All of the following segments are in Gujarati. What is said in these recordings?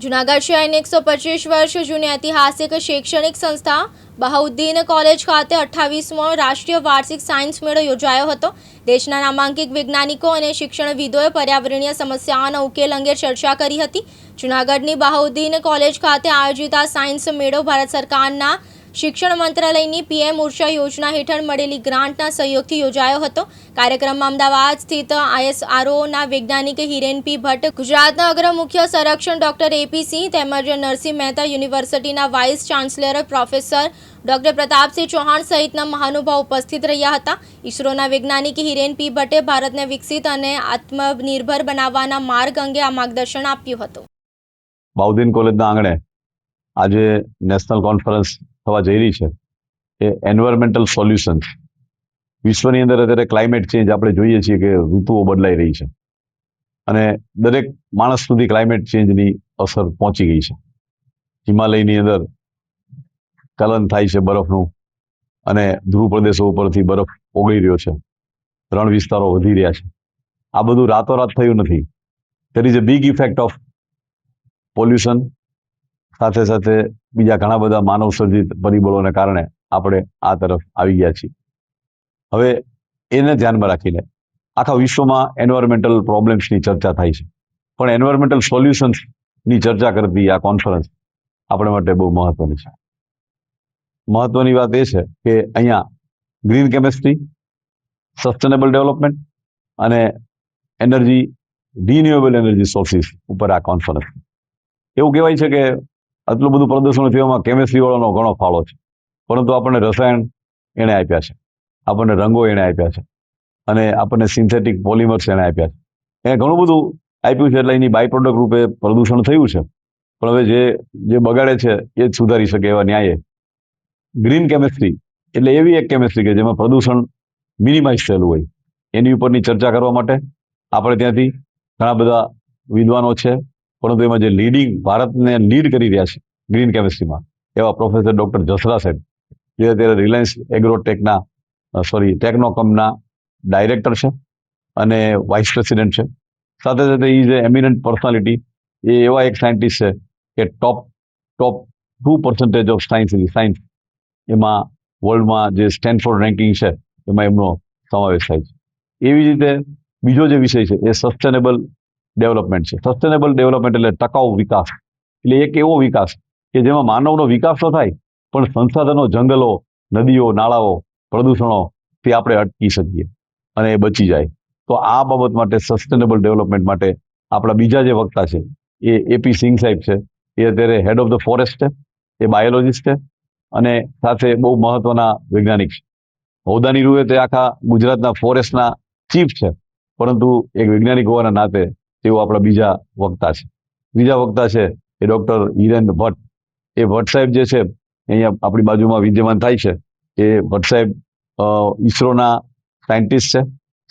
જૂનાગઢ શહેરની 125 વર્ષ જૂની ઐતિહાસિક શૈક્ષણિક સંસ્થા બહાઉદ્દીન કોલેજ ખાતે 28મો રાષ્ટ્રીય વાર્ષિક સાયન્સ મેળો યોજાયો હતો। દેશના નામાંકિત વૈજ્ઞાનિકો અને શિક્ષણવિદોએ પર્યાવરણીય સમસ્યાઓના ઉકેલ અંગે ચર્ચા કરી હતી। જૂનાગઢની બહાઉદ્દીન કોલેજ ખાતે આયોજિત આ સાયન્સ મેળો ભારત સરકારના શિક્ષણ મંત્રાલયની પીએમ ઉર્જા યોજના હેઠળ મળેલી ગ્રાન્ટના સહયોગથી યોજાયો હતો। કાર્યક્રમમાં અમદાવાદ સ્થિત ISROના વૈજ્ઞાનિક હિરેન પી ભટ્ટ, ગુજરાતના અગ્ર મુખ્ય સંરક્ષણ ડોક્ટર AP સિંહ તેમજ નરસિંહ મહેતા યુનિવર્સિટીના vice chancellor professor doctor Pratapsinh Chauhan સહિતના મહાનુભાવ ઉપસ્થિત રહ્યા હતા। ઇસરોના વૈજ્ઞાનિક હિરેન પી ભટ્ટે ભારતને વિકસિત અને આત્મનિર્ભર બનાવવાના માર્ગ અંગે આ માર્ગદર્શન આપ્યું હતું। બહાઉદ્દીન કોલેજના આંગણે આજે નેશનલ કોન્ફરન્સ થવા જઈ રહી છે એ એન્વાયરમેન્ટલ સોલ્યુશન્સ। વિશ્વની અંદર અત્યારે ક્લાઇમેટ ચેન્જ આપણે જોઈએ છીએ કે ઋતુઓ બદલાઈ રહી છે અને દરેક માણસ સુધી ક્લાઇમેટ ચેન્જની અસર પહોંચી ગઈ છે। હિમાલયની અંદર ગલન થાય છે બરફનું અને ધ્રુવ પ્રદેશો ઉપરથી બરફ ઓગળી રહ્યો છે, રણ વિસ્તારો વધી રહ્યા છે। આ બધું રાતોરાત થયું નથી। There is a big effect of pollution, સાથે સાથે બીજા ઘણા બધા માનવ સર્જિત પરિબળોને કારણે આપણે આ તરફ આવી ગયા છીએ। હવે એને ધ્યાનમાં રાખીને આખા વિશ્વમાં એન્વાયરમેન્ટલ પ્રોબ્લેમ્સની ચર્ચા થાય છે, પણ એન્વાયરમેન્ટલ સોલ્યુશન્સની ચર્ચા કરતી આ કોન્ફરન્સ આપણે માટે બહુ મહત્વની છે। મહત્વની વાત એ છે કે અહીંયા ગ્રીન કેમેસ્ટ્રી, સસ્ટેનેબલ ડેવલપમેન્ટ અને એનર્જી, રિન્યુએબલ એનર્જી સોર્સિસ ઉપર આ કોન્ફરન્સ। એવું કહેવાય છે કે આટલું બધું પ્રદૂષણ થવામાં કેમેસ્ટ્રી વાળાનો ઘણો ફાળો છે, પરંતુ આપણને રસાયણ એણે આપ્યા છે, આપણને રંગો એણે આપ્યા છે અને આપણને સિન્થેટિક પોલિમર્સ એણે આપ્યા છે। એને ઘણું બધું આપ્યું છે એટલે એની બાય પ્રોડક્ટ રૂપે પ્રદૂષણ થયું છે, પણ હવે જે બગાડે છે એ જ સુધારી શકે એવા ન્યાયે ગ્રીન કેમેસ્ટ્રી એટલે એવી એક કેમેસ્ટ્રી કે જેમાં પ્રદૂષણ મિનિમાઇઝ થયેલું હોય, એની ઉપરની ચર્ચા કરવા માટે આપણે ત્યાંથી ઘણા બધા વિદ્વાનો છે, પરંતુ એમાં જે ભારતને લીડ કરી રહ્યા છે ગ્રીન કેમેસ્ટ્રીમાં એવા પ્રોફેસર ડોક્ટર જસરા સાહેબ, જે અત્યારે રિલાયન્સ એગ્રોટેકના ટેકનોકમના ડાયરેક્ટર છે અને વાઇસ પ્રેસિડેન્ટ છે। સાથે સાથે ઇઝ એ એમિનન્ટ પર્સનાલિટી। એ એવા એક સાયન્ટિસ્ટ છે કે ટોપ 2% ઓફ સાયન્સ એમાં વર્લ્ડમાં જે સ્ટેનફોર્ડ રેન્કિંગ છે એમાં એમનો સમાવેશ થાય છે। એવી રીતે બીજો જે વિષય છે એ સસ્ટેનેબલ ડેવલપમેન્ટ છે। સસ્ટેનેબલ ડેવલપમેન્ટ એટલે ટકાઉ વિકાસ, એટલે એક એવો વિકાસ કે જેમાં માનવનો વિકાસ તો થાય પણ સંસાધનો, જંગલો, નદીઓ, નાળાઓ, પ્રદૂષણોથી આપણે અટકી શકીએ અને એ બચી જાય। તો આ બાબત માટે સસ્ટેનેબલ ડેવલપમેન્ટ માટે આપણા બીજા જે વક્તા છે એ AP સિંહ સાહેબ છે। એ અત્યારે હેડ ઓફ ધ ફોરેસ્ટ છે, એ બાયોલોજીસ્ટ છે અને સાથે બહુ મહત્વના વૈજ્ઞાનિક છે। હોદ્દાની રૂએ તે આખા ગુજરાતના ફોરેસ્ટના ચીફ છે, પરંતુ એક વૈજ્ઞાનિક હોવાના નાતે તેઓ આપણા બીજા વક્તા છે। બીજા વક્તા છે એ ડૉક્ટર હિરેન ભટ્ટ। એ ભટ્ટ સાહેબ જે છે અહીંયા આપણી બાજુમાં વિદ્યમાન થાય છે। એ ભટ્ટ સાહેબ ઇસરોના સાયન્ટિસ્ટ છે।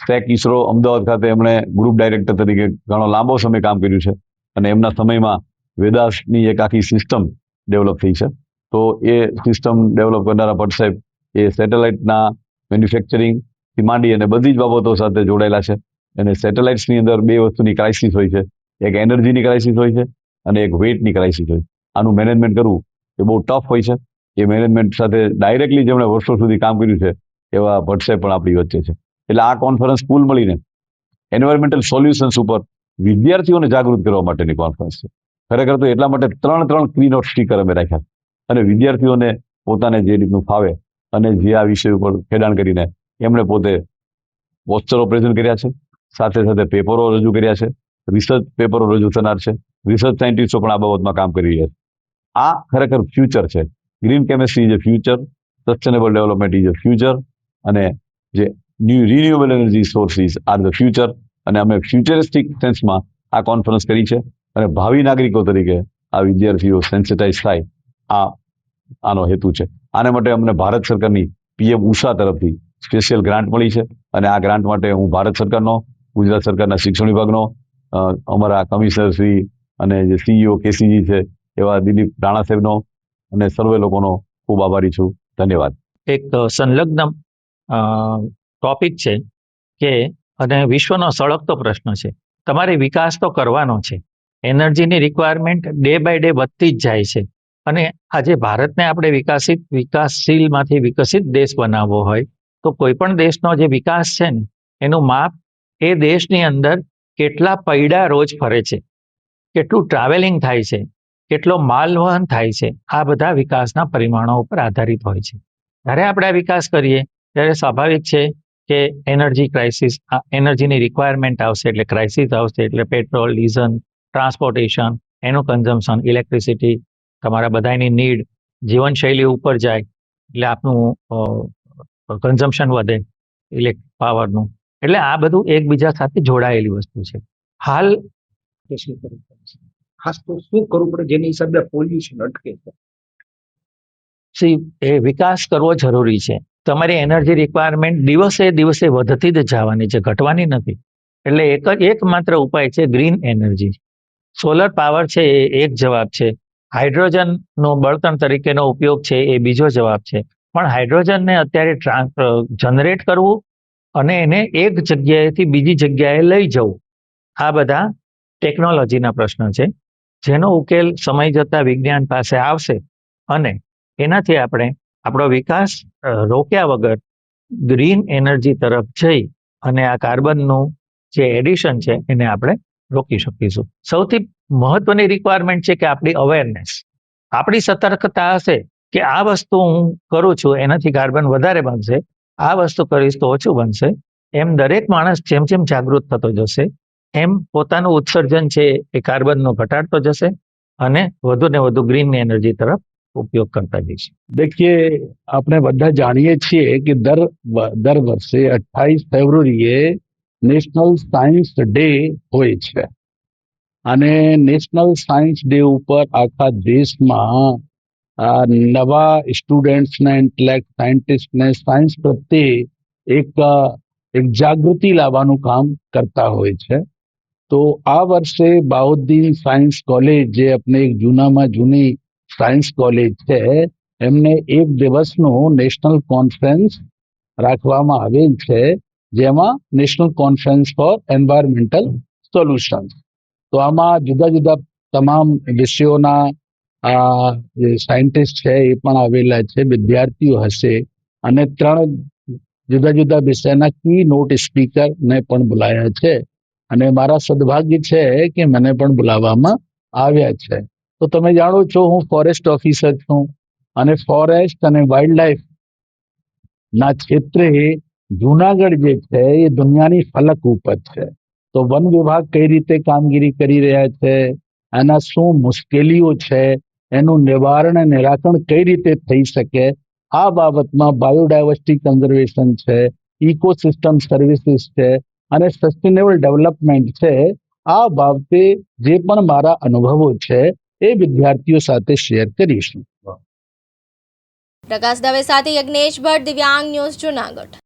સ્ટેક ઇસરો અમદાવાદ ખાતે એમણે ગ્રુપ ડાયરેક્ટર તરીકે ઘણો લાંબો સમય કામ કર્યું છે અને એમના સમયમાં વેદાસની એક આખી સિસ્ટમ ડેવલપ થઈ છે। તો એ સિસ્ટમ ડેવલપ કરનારા ભટ્ટ સાહેબ એ સેટેલાઇટના મેન્યુફેક્ચરિંગથી માંડી અને બધી જ બાબતો સાથે જોડાયેલા છે। અને સેટેલાઇટ્સની અંદર બે વસ્તુની ક્રાઇસિસ હોય છે, એક એનર્જીની ક્રાઇસિસ હોય છે અને એક વેઇટની ક્રાઇસિસ હોય છે। આનું મેનેજમેન્ટ કરવું એ બહુ ટફ હોય છે। એ મેનેજમેન્ટ સાથે ડાયરેક્ટલી જેમણે વર્ષો સુધી કામ કર્યું છે એવા ભટ્ટ સાહેબ પણ આપણી વચ્ચે છે। એટલે આ કોન્ફરન્સ કુલ મળીને એન્વાયરમેન્ટલ સોલ્યુશન્સ ઉપર વિદ્યાર્થીઓને જાગૃત કરવા માટેની કોન્ફરન્સ છે। ખરેખર તો એટલા માટે ત્રણ કીનોટ સ્પીકર અમે રાખ્યા અને વિદ્યાર્થીઓને પોતાને જે રીતનું ફાવે અને જે આ વિષય ઉપર ખેડાણ કરીને એમણે પોતે પોસ્ટરો પ્રેઝન્ટ કર્યા છે, સાથે સાથે પેપરો રજૂ કર્યા છે, રિસર્ચ પેપરો રજૂ થનાર છે, રિસર્ચ સાયન્ટિસ્ટો પણ આ બાબતમાં કામ કરી રહ્યા છે। આ ખરેખર ફ્યુચર છે। Green chemistry is a future, sustainable development is a future અને જે renewable energy sources are the future. અને અમે ફ્યુચરિસ્ટિક સેન્સમાં આ કોન્ફરન્સ કરી છે અને ભાવિ નાગરિકો તરીકે આ વિદ્યાર્થીઓ સેન્સિટાઇઝ થાય, આનો હેતુ છે। આને માટે અમને ભારત સરકારની PM ઉષા તરફથી સ્પેશિયલ ગ્રાન્ટ મળી છે અને આ ગ્રાન્ટ માટે હું ભારત સરકારનો, ગુજરાત સરકારના શિક્ષણ વિભાગનો, અમારા કમિશનર શ્રી અને જે CEO KCG છે એવા દિલીપ રાણા સાહેબનો અને સર્વે લોકોનો ખૂબ આભારી છું। ધન્યવાદ। એક સંલગ્ન ટોપિક છે કે અને વિશ્વનો સળગતો પ્રશ્ન છે, તમારે વિકાસ તો કરવાનો છે, એનર્જીની રિક્વાયરમેન્ટ ડે બાય ડે વધતી જ જાય છે. અને આજે ભારતને આપણે વિકાસશીલમાંથી વિકસિત દેશ બનાવવો હોય તો કોઈ પણ દેશનો જે વિકાસ છે ને એનું માપ એ દેશની અંદર કેટલા પૈડા રોજ ફરે છે, કેટલું ટ્રાવેલિંગ થાય છે, કેટલો માલવહન થાય છે, આ બધા વિકાસના પરિમાણો ઉપર આધારિત હોય છે. જ્યારે આપણે આ વિકાસ કરીએ ત્યારે સ્વાભાવિક છે કે એનર્જી ક્રાઇસિસ, એનર્જીની રિક્વાયરમેન્ટ આવશે એટલે ક્રાઇસિસ આવશે, એટલે પેટ્રોલ, ડીઝલ, ટ્રાન્સપોર્ટેશન, એનું કન્ઝમ્પશન, ઇલેક્ટ્રિસિટી, તમારા બધાની નીડ, જીવનશૈલી ઉપર જાય એટલે આપનું કન્ઝમ્પશન વધે ઇલેક્ટ્રિક પાવરનું. એટલે આ બધું એકબીજા સાથે જોડાયેલી વસ્તુ છે. હાલ કે શું કરવું પડે? ખાસ તો શું કરવું પડે જેની હિસાબે પોલ્યુશન અટકે છે? એ વિકાસ કરવો જરૂરી છે. તમારી એનર્જી રિક્વાયરમેન્ટ દિવસે દિવસે વધતી જ જવાની છે, ઘટવાની નથી. એટલે એકમાત્ર ઉપાય છે ગ્રીન એનર્જી. સોલર પાવર છે એ એક જવાબ છે, હાઇડ્રોજનનો બળતણ તરીકેનો ઉપયોગ છે એ બીજો જવાબ છે. પણ હાઇડ્રોજનને અત્યારે જનરેટ કરવું અને એને એક જગ્યાએથી બીજી જગ્યાએ લઈ જવું, આ બધા ટેકનોલોજીના પ્રશ્નો છે જેનો ઉકેલ સમય જતાં વિજ્ઞાન પાસે આવશે અને એનાથી આપણે આપણો વિકાસ રોક્યા વગર ગ્રીન એનર્જી તરફ જઈ અને આ કાર્બનનું જે એડિશન છે એને આપણે રોકી શકીશું. સૌથી મહત્વની રિક્વાયરમેન્ટ છે કે આપણી અવેરનેસ, આપણી સતર્કતા હશે કે આ વસ્તુ હું કરું છું એનાથી કાર્બન વધારે બનશે, આ વસ્તુ કરીશ તો ઓછું બનશે. એમ દરેક માણસ જેમ જેમ જાગૃત થતો જશે એમ પોતાનું ઉત્સર્જન છે એ કાર્બનનો ઘટાડતો જશે અને વધુ ને વધુ ગ્રીન એનર્જી તરફ ઉપયોગ કરતા જઈશું. देखिए આપણે બધા જાણીએ છીએ કે દર વર્ષે 28 ફેબ્રુઆરીએ નેશનલ સાયન્સ ડે હોય છે અને નેશનલ સાયન્સ ડે ઉપર આખા દેશમાં નવા સ્ટુડન્ટ્સને, ઇન્ટેલેક્ટ સાયન્ટિસ્ટને સાયન્સ પ્રત્યે એક જાગૃતિ લાવવાનું કામ કરતા હોય છે. તો આ વર્ષે બાઉદ્દીન સાયન્સ કોલેજ, જે આપણે એક જૂનામાં જૂની સાયન્સ કોલેજ છે, એમને એક દિવસનું નેશનલ કોન્ફરન્સ રાખવામાં આવેલ છે, જેમાં national conference for environmental solutions. તો આમાં જુદા જુદા તમામ વિષયોના જે સાયન્ટિસ્ટ છે એ પણ આવેલા છે, વિદ્યાર્થીઓ હશે અને 3 જુદા જુદા વિષયના કી નોટ સ્પીકરને પણ બોલાયા છે અને મારા સદભાગ્ય છે કે મને પણ બોલાવવામાં આવ્યા છે. તો તમે જાણો છો હું ફોરેસ્ટ ઓફિસર છું અને ફોરેસ્ટ અને વાઇલ્ડ લાઈફ ના ક્ષેત્રે જુનાગઢ જે છે એ દુનિયાની ફલક ઉપર છે. તો વન વિભાગ કઈ રીતે કામગીરી કરી રહ્યા છે, આના શું મુશ્કેલીઓ છે, એનું નિવારણ અને નિરાકરણ કઈ રીતે થઈ શકે, આ બાબતમાં બાયોડાયવર્સિટી કન્ઝર્વેશન છે, ઇકોસિસ્ટમ સર્વિસીસ છે અને સસ્ટેનેબલ ડેવલપમેન્ટ છે, આ બાબતે જે પણ મારા અનુભવો છે એ વિદ્યાર્થીઓ સાથે શેર કરીશું. પ્રકાશ દવે સાથે યજ્ઞેશ ભટ્ટ, દિવ્યાંગ ન્યૂઝ, જુનાગઢ.